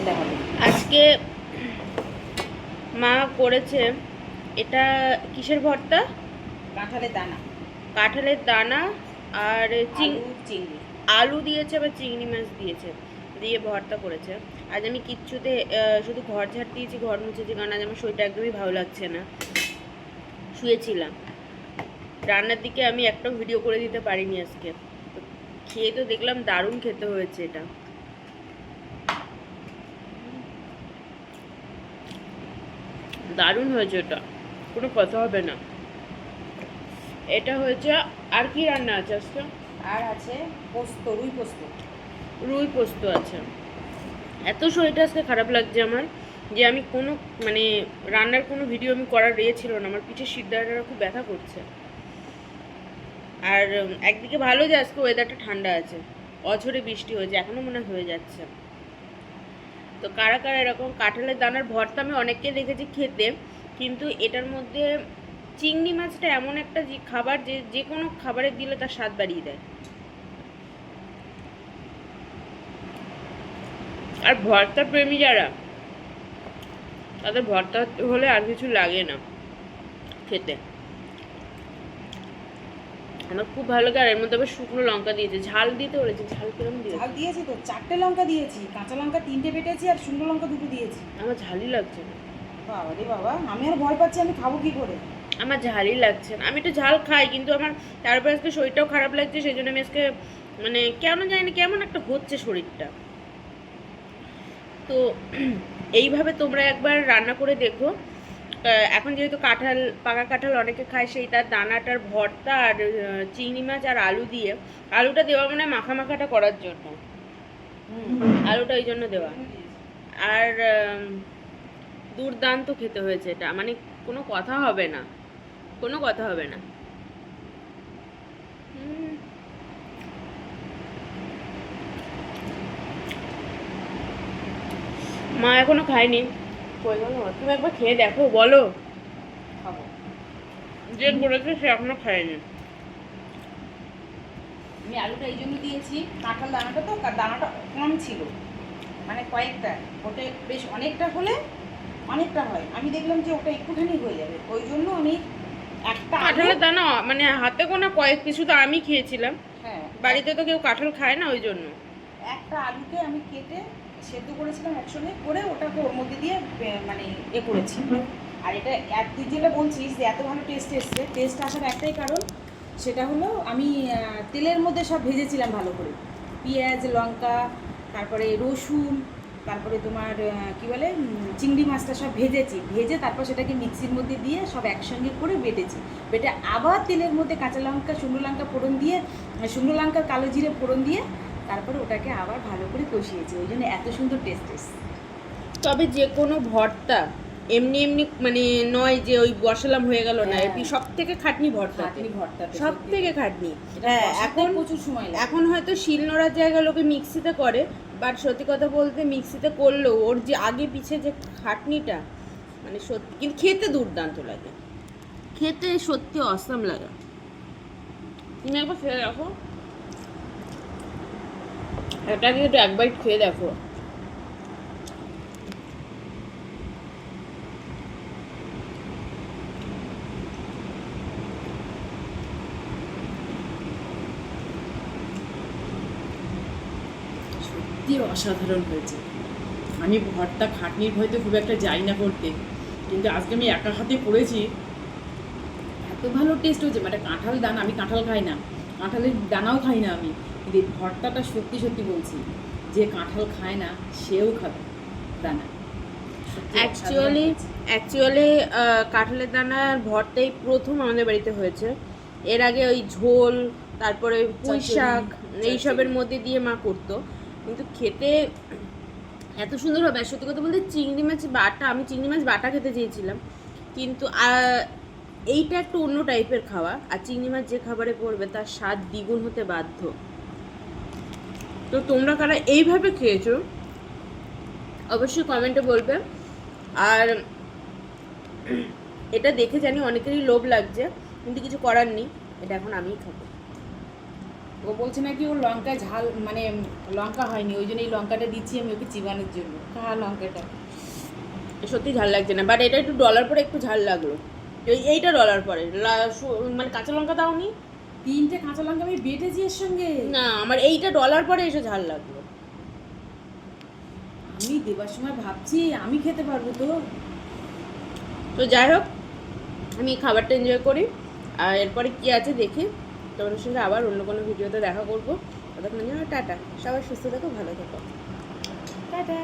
খেতে হবে। আজকে মা করেছে, এটা কিসের ভর্তা? কাঁঠালের দানা, কাঁঠালের দানা আর চিংড়ি। আলু দিয়েছে, আবার চিংড়ি মাছ দিয়েছে, দিয়ে ভর্তা করেছে। আজ আমি কিচ্ছুতে শুধু ঘর ঝাড় দিয়েছি, ঘর মুছেছি, কারণ আজ আমার শরীরটা একদমই ভালো লাগছে না, শুয়েছিলাম। রান্নার দিকে আমি একটাও ভিডিও করে দিতে পারিনি আজকে। তো খেয়ে তো দেখলাম দারুণ খেতে হয়েছে, এটা দারুণ হয়েছে, এটা কোনো কথা হবে না। এটা হয়েছে। আর কি রান্না আছে আজকে? আর আছে পোস্ত, রুই পোস্ত। রুই পোস্ত আছে। এত শরীরটা আজকে খারাপ লাগছে আমার, যে আমি কোনো মানে রান্নার কোনো ভিডিও আমি করার ছিল না। আমার পিঠের শিরদাঁড়াটা খুব ব্যথা করছে। আর একদিকে ভালো যে আজকে ওয়েদারটা ঠান্ডা আছে, অঝরে বৃষ্টি হয়েছে, এখনও মনে হয়ে যাচ্ছে। তো কারা কারা এরকম কাঁঠালের দানার ভর্তা আমি অনেককে দেখেছি খেতে, কিন্তু এটার মধ্যে চিংড়ি মাছটা এমন একটা খাবার যে যে কোনো খাবারে দিলে তার স্বাদ বাড়িয়ে দেয়। আর ভর্তা প্রেমী যারা, তাদের ভর্তা হলে আর কিছু লাগে না খেতে। আমার খুব ভালো লাগে। আর এর মধ্যে আবার শুকনো লঙ্কা দিয়েছে, ঝাল দিতে বলেছে। ঝাল কিরম দিয়েছে? ঝাল দিয়েছি তো, 4টে লঙ্কা দিয়েছি, কাঁচা লঙ্কা 3টে বেটেছি আর শুকনো লঙ্কা 2টো দিয়েছি। আমার ঝালই লাগছে না। বাবা রে বাবা, আমি আর ভয় পাচ্ছি, আমি খাবো কি করে? আমার ঝালই লাগছে না। আমি একটু ঝাল খাই, কিন্তু আমার তারপরে আজকে শরীরটাও খারাপ লাগছে, সেই জন্য আমি আজকে মানে কেন জানি না কেমন একটা হচ্ছে শরীরটা। তো এইভাবে তোমরা একবার রান্না করে দেখো। এখন যেহেতু কাঁঠাল, পাকা কাঁঠাল অনেকে খায়, সেই তার দানাটার ভর্তা আর চিংড়ি মাছ আর আলু দিয়ে, আলুটা দেওয়া মানে মাখা মাখাটা করার জন্য, আলুটা ওই জন্য দেওয়া। আর দুর্দান্ত খেতে হয়েছে এটা, মানে কোনো কথা হবে না, কোনো কথা হবে না। মা এখনো খায়নি। তুমি একবার খেয়ে দেখো, বলো। খাবো। যে করেছে সে এখনো খায়নি। আমি আলুটা এই জন্য দিয়েছি, কাঁঠাল দানাটা তো দানাটা কম ছিল, মানে কয়েকটা, ওটা বেশ অনেকটা হলে অনেকটা হয়, আমি দেখলাম যে ওটা একটুখানি হয়ে যাবে, ওই জন্য আমি একটা কাঁঠালের দানা মানে হাতে গোনা কয়েক পিস, তো আমি খেয়েছিলাম। হ্যাঁ, বাড়িতে তো কেউ কাঁঠাল খায় না, ওই জন্য একটা আলুকে আমি কেটে সেদ্ধ করেছিলাম একসঙ্গে করে, ওটাকে ওর মধ্যে দিয়ে মানে করেছি। আর এটা তুই যেটা বলছিস যে এত ভালো টেস্ট এসছে, টেস্ট আসার একটাই কারণ, সেটা হলো আমি তেলের মধ্যে সব ভেজেছিলাম ভালো করে, পেঁয়াজ, লঙ্কা, তারপরে রসুন, তারপরে তোমার কি বলে চিংড়ি মাছটা সব ভেজেছি, ভেজে তারপর সেটাকে মিক্সির মধ্যে দিয়ে সব একসঙ্গে করে বেটেছি, বেটে আবার তেলের মধ্যে কাঁচা লঙ্কা, শুকনো লঙ্কা ফোড়ন দিয়ে, শুকনো লঙ্কা কালো জিরে ফোড়ন দিয়ে তারপরে ওটাকে আবার ভালো করে কষিয়েছি, ওই জন্য এত সুন্দর টেস্ট এসছে। তবে যে কোনো ভর্তা এমনি এমনি মানে নয় যে ওই বসালাম হয়ে গেল না, এটি সব থেকে খাটনি ভর্তা, সব থেকে খাটনি। হ্যাঁ, এখন প্রচুর সময় লাগে। এখন হয়তো শিলনোড়ার জায়গায় লোকে মিক্সিতে করে, বাট সত্যি কথা বলতে মিক্সিতে করলেও ওর যে আগে পিছে যে খাটনিটা, মানে সত্যি কিন্তু খেতে দুর্দান্ত লাগে, খেতে সত্যি অসাম লাগে। তুমি একবার খেয়ে দেখো, এটাকে একটু এক বাইট খেয়ে দেখো। সত্যি অসাধারণ হয়েছে। আমি ভর্তা খাটনির ভয়তে খুব একটা যাই না করতে, কিন্তু আজকে আমি একা হাতে করেছি, এত ভালো টেস্ট হয়েছে। মানে কাঁঠাল দানা, আমি কাঁঠাল খাই না, কাঁঠালের দানাও খাই না আমি, কিন্তু এই ভর্তাটা সত্যি সত্যি বলছি, যে কাঁঠাল খায় না সেও খাবে দানা। অ্যাকচুয়ালি কাঁঠালের দানার ভর্তাই প্রথম আমাদের বাড়িতে হয়েছে। এর আগে ওই ঝোল, তারপরে পুঁই শাক, এইসবের মধ্যে দিয়ে মা করতো, কিন্তু খেতে এত সুন্দর হবে। সত্যি কথা বলতে চিংড়ি মাছ বাটা, আমি চিংড়ি মাছ বাটা খেতে চেয়েছিলাম, কিন্তু এইটা একটু অন্য টাইপের খাওয়া, আর চিংড়ি মাছ যে খাবারে পড়বে তার স্বাদ দ্বিগুণ হতে বাধ্য। তো তোমরা কারা এইভাবে খেয়েছো অবশ্যই কমেন্টে বলবে। আর এটা দেখে জানি অনেকেরই লোভ লাগছে, কিন্তু কিছু করার নেই, এটা এখন আমিই খাবো। ও বলছে নাকি ওর লঙ্কা ঝাল মানে লঙ্কা হয়নি, ওই জন্য এই লঙ্কাটা দিচ্ছি আমি ওকে চিবানোর জন্য। খা লঙ্কাটা। সত্যি ঝাল লাগছে না, বাট এটা একটু ডলার পরে একটু ঝাল লাগলো। এইটা ডলার পরে মানে কাঁচা লঙ্কা দাওনি? 3টে কাঁচা লঙ্কা আমি বেটেছি এর সঙ্গে। না, আমার এইটা ডলার পরে এসে ঝাল লাগলো। আমি দেবার সময় ভাবছি আমি খেতে পারবো তো। তো যাই হোক, আমি খাবারটা এনজয় করি, আর এরপরে কি আছে দেখি। তোমাদের সঙ্গে আবার অন্য কোনো ভিডিওতে দেখা করবো। ততক্ষণের জন্য টাটা, সবাই সুস্থ থাকো, ভালো থাকো, টাটা।